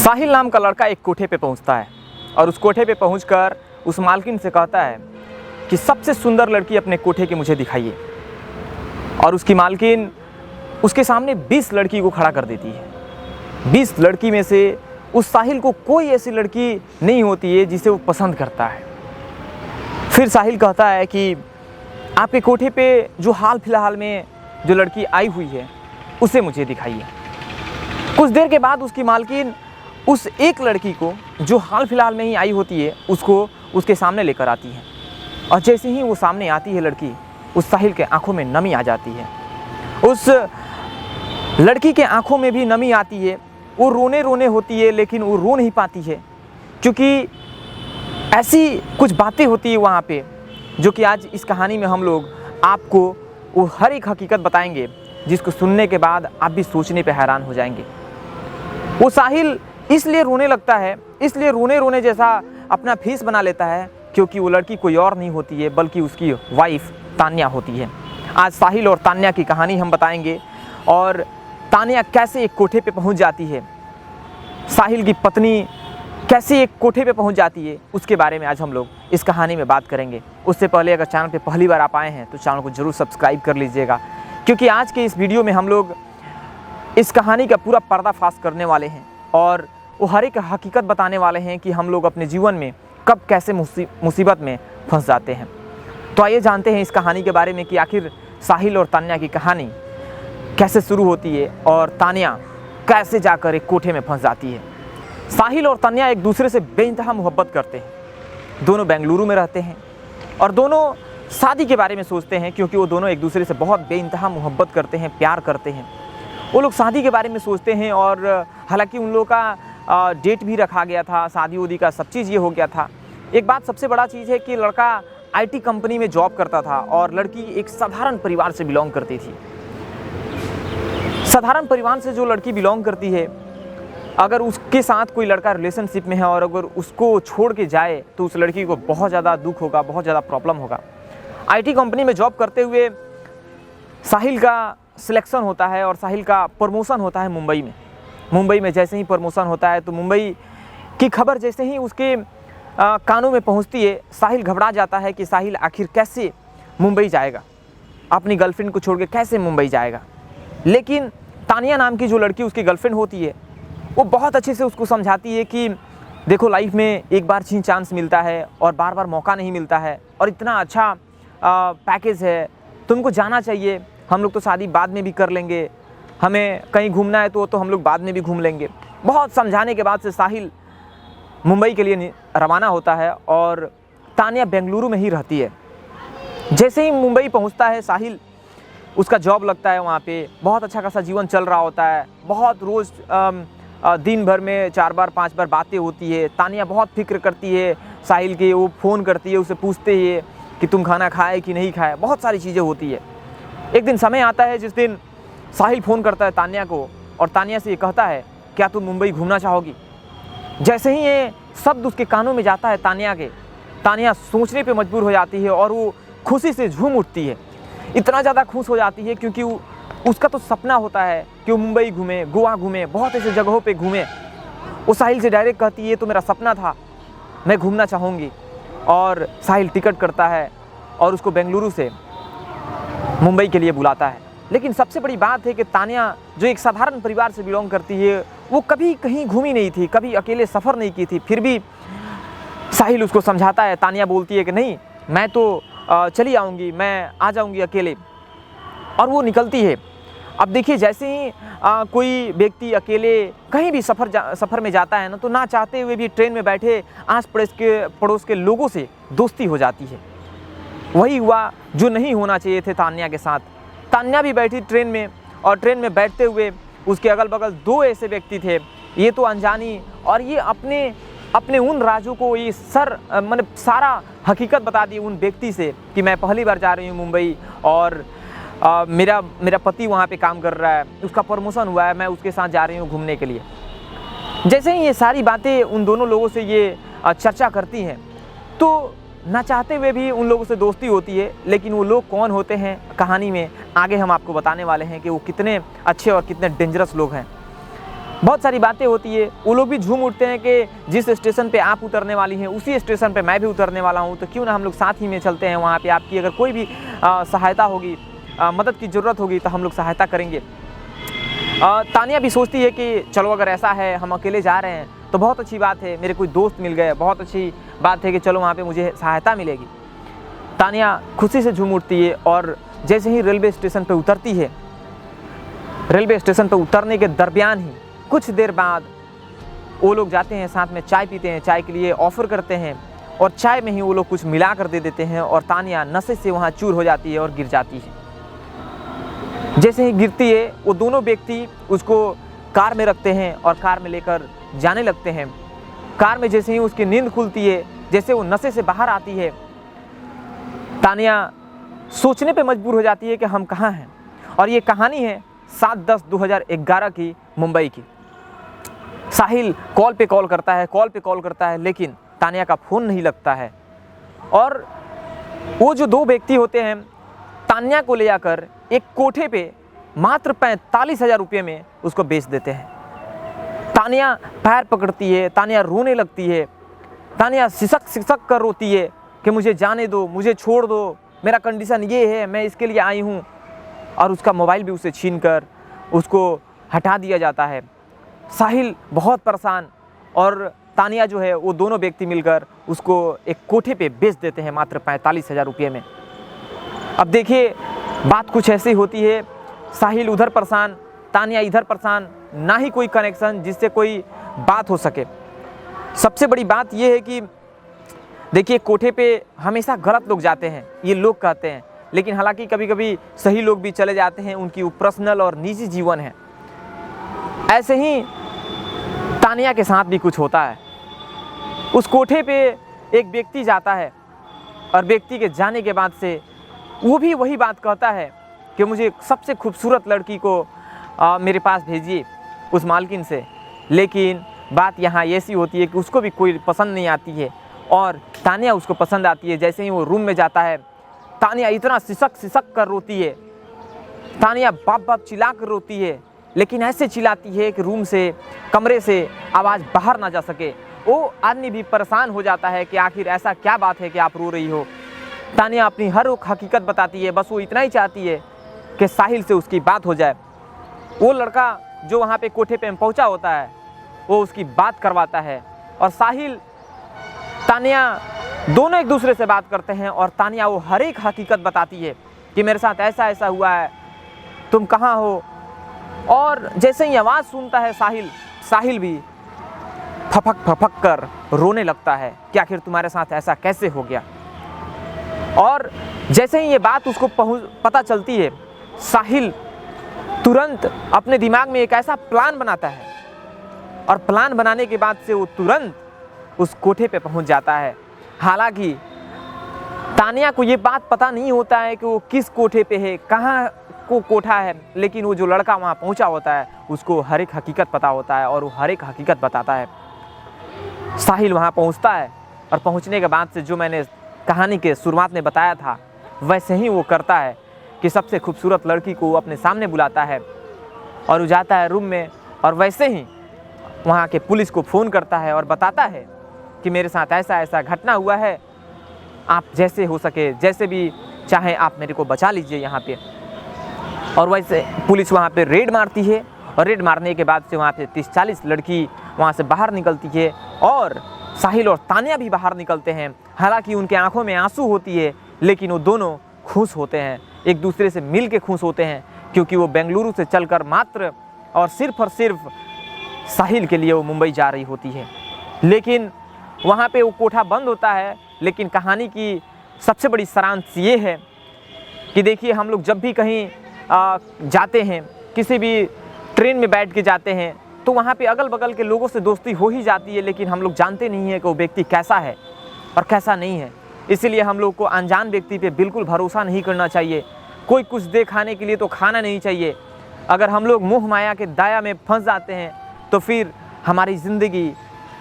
साहिल नाम का लड़का एक कोठे पे पहुंचता है और उस कोठे पे पहुंचकर उस मालकिन से कहता है कि सबसे सुंदर लड़की अपने कोठे की मुझे दिखाइए। और उसकी मालकिन उसके सामने 20 लड़की को खड़ा कर देती है। 20 लड़की में से उस साहिल को कोई ऐसी लड़की नहीं होती है जिसे वो पसंद करता है। फिर साहिल कहता है कि आपके कोठे पे जो हाल फिलहाल में जो लड़की आई हुई है उसे मुझे दिखाइए। कुछ देर के बाद उसकी मालकिन उस एक लड़की को जो हाल फिलहाल में ही आई होती है उसको उसके सामने लेकर आती है। और जैसे ही वो सामने आती है लड़की, उस साहिल के आंखों में नमी आ जाती है। उस लड़की के आंखों में भी नमी आती है। वो रोने रोने होती है लेकिन वो रो नहीं पाती है, क्योंकि ऐसी कुछ बातें होती है वहाँ पे जो कि आज इस कहानी में हम लोग आपको वो हर एक हकीकत बताएंगे, जिसको सुनने के बाद आप भी सोचने पे हैरान हो जाएंगे। वो साहिल इसलिए रोने लगता है, इसलिए रोने रोने जैसा अपना फेस बना लेता है, क्योंकि वो लड़की कोई और नहीं होती है बल्कि उसकी वाइफ तान्या होती है। आज साहिल और तान्या की कहानी हम बताएंगे और तान्या कैसे एक कोठे पे पहुंच जाती है, साहिल की पत्नी कैसे एक कोठे पे पहुंच जाती है, उसके बारे में आज हम लोग इस कहानी में बात करेंगे। उससे पहले अगर चैनल पे पहली बार आप आए हैं तो चैनल को ज़रूर सब्सक्राइब कर लीजिएगा, क्योंकि आज के इस वीडियो में हम लोग इस कहानी का पूरा पर्दाफाश करने वाले हैं और वो हर एक हकीकत बताने वाले हैं कि हम लोग अपने जीवन में कब कैसे मुसीबत में फंस जाते हैं। तो आइए जानते हैं इस कहानी के बारे में कि आखिर साहिल और तान्या की कहानी कैसे शुरू होती है और तान्या कैसे जाकर एक कोठे में फंस जाती है। साहिल और तान्या एक दूसरे से बेइंतहा मोहब्बत करते हैं। दोनों बेंगलुरु में रहते हैं और दोनों शादी के बारे में सोचते हैं, क्योंकि वो दोनों एक दूसरे से बहुत बेइंतहा मोहब्बत करते हैं, प्यार करते हैं। वो लोग शादी के बारे में सोचते हैं और हालांकि उन लोगों का डेट भी रखा गया था, शादी उदी का सब चीज़ ये हो गया था। एक बात सबसे बड़ा चीज़ है कि लड़का आईटी कंपनी में जॉब करता था और लड़की एक साधारण परिवार से बिलोंग करती थी। साधारण परिवार से जो लड़की बिलोंग करती है, अगर उसके साथ कोई लड़का रिलेशनशिप में है और अगर उसको छोड़ के जाए तो उस लड़की को बहुत ज़्यादा दुख होगा, बहुत ज़्यादा प्रॉब्लम होगा। आईटी कंपनी में जॉब करते हुए साहिल का सिलेक्शन होता है और साहिल का प्रमोशन होता है मुंबई में। मुंबई में जैसे ही प्रमोशन होता है तो मुंबई की खबर जैसे ही उसके कानों में पहुंचती है, साहिल घबरा जाता है कि साहिल आखिर कैसे मुंबई जाएगा, अपनी गर्लफ्रेंड को छोड़ के कैसे मुंबई जाएगा। लेकिन तान्या नाम की जो लड़की उसकी गर्लफ्रेंड होती है, वो बहुत अच्छे से उसको समझाती है कि देखो, लाइफ में एक बार चांस मिलता है और बार बार मौका नहीं मिलता है और इतना अच्छा पैकेज है, तुमको जाना चाहिए। हम लोग तो शादी बाद में भी कर लेंगे, हमें कहीं घूमना है तो हम लोग बाद में भी घूम लेंगे। बहुत समझाने के बाद से साहिल मुंबई के लिए रवाना होता है और तान्या बेंगलुरु में ही रहती है। जैसे ही मुंबई पहुंचता है साहिल, उसका जॉब लगता है वहाँ पे, बहुत अच्छा खासा जीवन चल रहा होता है। बहुत रोज़ दिन भर में 4 बार 5 बार बातें होती है। तान्या बहुत फिक्र करती है साहिल के, वो फ़ोन करती है, उसे पूछते है कि तुम खाना खाए कि नहीं खाए, बहुत सारी चीज़ें होती है। एक दिन समय आता है जिस दिन साहिल फ़ोन करता है तान्या को और तान्या से ये कहता है, क्या तुम मुंबई घूमना चाहोगी? जैसे ही ये शब्द उसके कानों में जाता है तान्या के, तान्या सोचने पे मजबूर हो जाती है और वो खुशी से झूम उठती है। इतना ज़्यादा खुश हो जाती है क्योंकि उसका तो सपना होता है कि वो मुंबई घूमे, गोवा घूमे, बहुत ऐसे जगहों पे घूमे। वो साहिल से डायरेक्ट कहती है, ये तो मेरा सपना था, मैं घूमना चाहूँगी। और साहिल टिकट करता है और उसको बेंगलुरु से मुंबई के लिए बुलाता है। लेकिन सबसे बड़ी बात है कि तान्या जो एक साधारण परिवार से बिलोंग करती है, वो कभी कहीं घूमी नहीं थी, कभी अकेले सफ़र नहीं की थी। फिर भी साहिल उसको समझाता है, तान्या बोलती है कि नहीं, मैं तो चली आऊँगी, मैं आ जाऊँगी अकेले, और वो निकलती है। अब देखिए, जैसे ही कोई व्यक्ति अकेले कहीं भी सफ़र में जाता है ना, तो ना चाहते हुए भी ट्रेन में बैठे आस पड़ोस के लोगों से दोस्ती हो जाती है। वही हुआ जो नहीं होना चाहिए थे तान्या के साथ। तान्या भी बैठी ट्रेन में और ट्रेन में बैठते हुए उसके अगल बगल 2 ऐसे व्यक्ति थे, ये तो अनजानी, और ये अपने उन राजों को ये मतलब सारा हकीकत बता दी उन व्यक्ति से कि मैं पहली बार जा रही हूँ मुंबई और मेरा पति वहाँ पे काम कर रहा है, उसका प्रमोशन हुआ है, मैं उसके साथ जा रही हूँ घूमने के लिए। जैसे ही ये सारी बातें उन दोनों लोगों से ये चर्चा करती हैं, तो ना चाहते हुए भी उन लोगों से दोस्ती होती है। लेकिन वो लोग कौन होते हैं कहानी में आगे हम आपको बताने वाले हैं कि वो कितने अच्छे और कितने डेंजरस लोग हैं। बहुत सारी बातें होती है। वो लोग भी झूम उठते हैं कि जिस स्टेशन पे आप उतरने वाली हैं उसी स्टेशन पे मैं भी उतरने वाला हूँ, तो क्यों ना हम लोग साथ ही में चलते हैं। वहाँ पे आपकी अगर कोई भी सहायता होगी, मदद की ज़रूरत होगी तो हम लोग सहायता करेंगे। तानिया भी सोचती है कि चलो अगर ऐसा है, हम अकेले जा रहे हैं तो बहुत अच्छी बात है, मेरे कोई दोस्त मिल गए, बहुत अच्छी बात है कि चलो वहाँ पे मुझे सहायता मिलेगी। तानिया खुशी से झूम उठती है और जैसे ही रेलवे स्टेशन पे उतरती है, रेलवे स्टेशन पे उतरने के दरमियान ही कुछ देर बाद वो लोग जाते हैं साथ में चाय पीते हैं, चाय के लिए ऑफ़र करते हैं और चाय में ही वो लोग कुछ मिला कर दे देते हैं और तानिया नशे से वहाँ चूर हो जाती है और गिर जाती है। जैसे ही गिरती है वो दोनों व्यक्ति उसको कार में रखते हैं और कार में लेकर जाने लगते हैं। कार में जैसे ही उसकी नींद खुलती है, जैसे वो नशे से बाहर आती है, तानिया सोचने पे मजबूर हो जाती है कि हम कहाँ हैं। और ये कहानी है 7/10/2011 की मुंबई की। साहिल कॉल पे कॉल करता है लेकिन तानिया का फ़ोन नहीं लगता है। और वो जो दो व्यक्ति होते हैं तानिया को ले जाकर एक कोठे पे मात्र 45,000 रुपये में उसको बेच देते हैं। तानिया पैर पकड़ती है, तानिया रोने लगती है, तानिया सिसक कर रोती है कि मुझे जाने दो, मुझे छोड़ दो, मेरा कंडीशन ये है, मैं इसके लिए आई हूँ। और उसका मोबाइल भी उसे छीनकर उसको हटा दिया जाता है। साहिल बहुत परेशान और तानिया जो है वो दोनों व्यक्ति मिलकर उसको एक कोठे पे बेच देते हैं मात्र 45,000 रुपये में। अब देखिए बात कुछ ऐसी होती है, साहिल उधर परेशान, तानिया इधर परेशान, ना ही कोई कनेक्शन जिससे कोई बात हो सके। सबसे बड़ी बात यह है कि देखिए कोठे पे हमेशा गलत लोग जाते हैं, ये लोग कहते हैं, लेकिन हालांकि कभी कभी सही लोग भी चले जाते हैं, उनकी पर्सनल और निजी जीवन है। ऐसे ही तानिया के साथ भी कुछ होता है। उस कोठे पे एक व्यक्ति जाता है और व्यक्ति के जाने के बाद से वो भी वही बात कहता है कि मुझे सबसे खूबसूरत लड़की को मेरे पास भेजिए उस मालकिन से। लेकिन बात यहाँ ऐसी होती है कि उसको भी कोई पसंद नहीं आती है और तानिया उसको पसंद आती है। जैसे ही वो रूम में जाता है तानिया इतना सिसक कर रोती है, तानिया बाप चिल्ला कर रोती है, लेकिन ऐसे चिल्लाती है कि रूम से, कमरे से आवाज़ बाहर ना जा सके। वो आदमी भी परेशान हो जाता है कि आखिर ऐसा क्या बात है कि आप रो रही हो। तानिया अपनी हर एक हकीकत बताती है, बस वो इतना ही चाहती है कि साहिल से उसकी बात हो जाए। वो लड़का जो वहाँ पे कोठे पे पहुँचा होता है वो उसकी बात करवाता है और साहिल तानिया दोनों एक दूसरे से बात करते हैं और तानिया वो हर एक हकीकत बताती है कि मेरे साथ ऐसा ऐसा हुआ है, तुम कहाँ हो। और जैसे ही आवाज़ सुनता है साहिल भी फपक कर रोने लगता है कि आखिर तुम्हारे साथ ऐसा कैसे हो गया। और जैसे ही ये बात उसको पता चलती है, साहिल तुरंत अपने दिमाग में एक ऐसा प्लान बनाता है और प्लान बनाने के बाद से वो तुरंत उस कोठे पे पहुंच जाता है। हालांकि तानिया को ये बात पता नहीं होता है कि वो किस कोठे पे है, कहाँ को कोठा है, लेकिन वो जो लड़का वहाँ पहुँचा होता है उसको हर एक हकीकत पता होता है और वो हर एक हकीकत बताता है। साहिल वहाँ पहुँचता है और पहुँचने के बाद से जो मैंने कहानी के शुरुआत में बताया था वैसे ही वो करता है कि सबसे खूबसूरत लड़की को अपने सामने बुलाता है और वो जाता है रूम में और वैसे ही वहाँ के पुलिस को फ़ोन करता है और बताता है कि मेरे साथ ऐसा ऐसा घटना हुआ है, आप जैसे हो सके, जैसे भी चाहें आप मेरे को बचा लीजिए यहाँ पे। और वैसे पुलिस वहाँ पे रेड मारती है और रेड मारने के बाद से वहाँ पे 30-40 लड़की वहाँ से बाहर निकलती है और साहिल और तानिया भी बाहर निकलते हैं। हालांकि उनके आंखों में आंसू होती है लेकिन वो दोनों खुश होते हैं, एक दूसरे से मिल के खुश होते हैं, क्योंकि वो बेंगलुरु से चलकर मात्र और सिर्फ साहिल के लिए वो मुंबई जा रही होती है। लेकिन वहाँ पे वो कोठा बंद होता है। लेकिन कहानी की सबसे बड़ी सारांश ये है कि देखिए हम लोग जब भी कहीं जाते हैं, किसी भी ट्रेन में बैठ के जाते हैं, तो वहाँ पे अगल बगल के लोगों से दोस्ती हो ही जाती है, लेकिन हम लोग जानते नहीं हैं कि वो व्यक्ति कैसा है और कैसा नहीं है। इसीलिए हम लोग को अनजान व्यक्ति पे बिल्कुल भरोसा नहीं करना चाहिए। कोई कुछ दे खाने के लिए तो खाना नहीं चाहिए। अगर हम लोग मोह माया के दाया में फंस जाते हैं तो फिर हमारी ज़िंदगी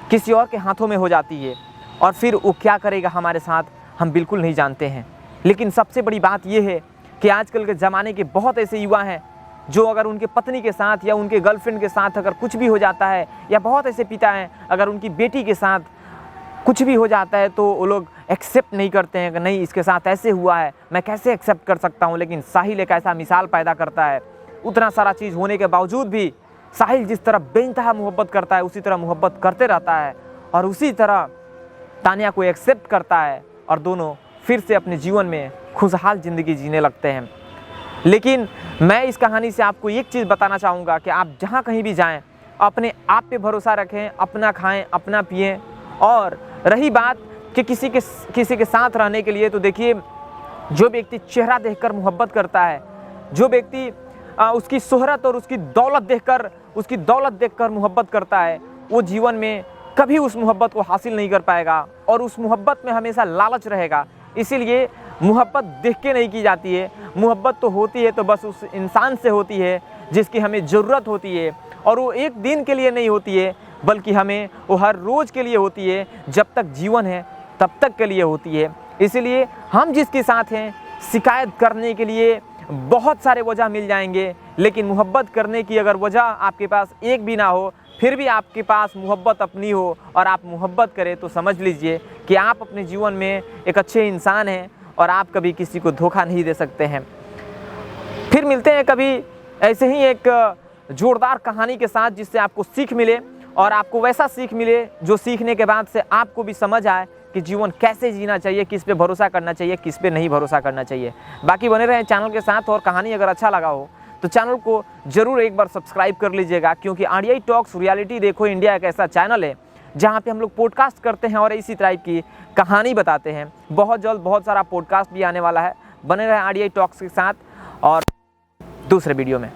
किसी और के हाथों में हो जाती है और फिर वो क्या करेगा हमारे साथ हम बिल्कुल नहीं जानते हैं। लेकिन सबसे बड़ी बात यह है कि आजकल के ज़माने के बहुत ऐसे युवा हैं जो अगर उनके पत्नी के साथ या उनके गर्लफ्रेंड के साथ अगर कुछ भी हो जाता है, या बहुत ऐसे पिता हैं अगर उनकी बेटी के साथ कुछ भी हो जाता है तो वो लोग एक्सेप्ट नहीं करते हैं कि नहीं इसके साथ ऐसे हुआ है, मैं कैसे एक्सेप्ट कर सकता हूँ। लेकिन साहिल एक ऐसा मिसाल पैदा करता है, उतना सारा चीज़ होने के बावजूद भी साहिल जिस तरह बेइंतहा मोहब्बत करता है उसी तरह मोहब्बत करते रहता है और उसी तरह तानिया को एक्सेप्ट करता है और दोनों फिर से अपने जीवन में खुशहाल ज़िंदगी जीने लगते हैं। लेकिन मैं इस कहानी से आपको एक चीज़ बताना चाहूँगा कि आप जहाँ कहीं भी जाएं अपने आप पे भरोसा रखें, अपना खाएं, अपना पिएं। और रही बात कि किसी के साथ रहने के लिए, तो देखिए जो व्यक्ति चेहरा देखकर मोहब्बत करता है, जो व्यक्ति उसकी शोहरत और उसकी दौलत देखकर मोहब्बत करता है, वो जीवन में कभी उस मोहब्बत को हासिल नहीं कर पाएगा और उस मोहब्बत में हमेशा लालच रहेगा। इसीलिए मोहब्बत देख के नहीं की जाती है, मोहब्बत तो होती है तो बस उस इंसान से होती है जिसकी हमें ज़रूरत होती है, और वो एक दिन के लिए नहीं होती है बल्कि हमें वो हर रोज़ के लिए होती है। जब तक जीवन है तब तक के लिए होती है। इसीलिए हम जिसके साथ हैं, शिकायत करने के लिए बहुत सारे वजह मिल जाएंगे, लेकिन मोहब्बत करने की अगर वजह आपके पास एक भी ना हो, फिर भी आपके पास मोहब्बत अपनी हो और आप मोहब्बत करें, तो समझ लीजिए कि आप अपने जीवन में एक अच्छे इंसान हैं और आप कभी किसी को धोखा नहीं दे सकते हैं। फिर मिलते हैं कभी ऐसे ही एक जोरदार कहानी के साथ, जिससे आपको सीख मिले और आपको वैसा सीख मिले जो सीखने के बाद से आपको भी समझ आए कि जीवन कैसे जीना चाहिए, किस पे भरोसा करना चाहिए, किस पे नहीं भरोसा करना चाहिए। बाकी बने रहें चैनल के साथ, और कहानी अगर अच्छा लगा हो तो चैनल को ज़रूर एक बार सब्सक्राइब कर लीजिएगा, क्योंकि RDI टॉक्स रियलिटी देखो इंडिया एक ऐसा चैनल है जहाँ पे हम लोग पॉडकास्ट करते हैं और इसी टाइप की कहानी बताते हैं। बहुत जल्द बहुत सारा पॉडकास्ट भी आने वाला है, बने रहें RDI टॉक्स के साथ और दूसरे वीडियो में।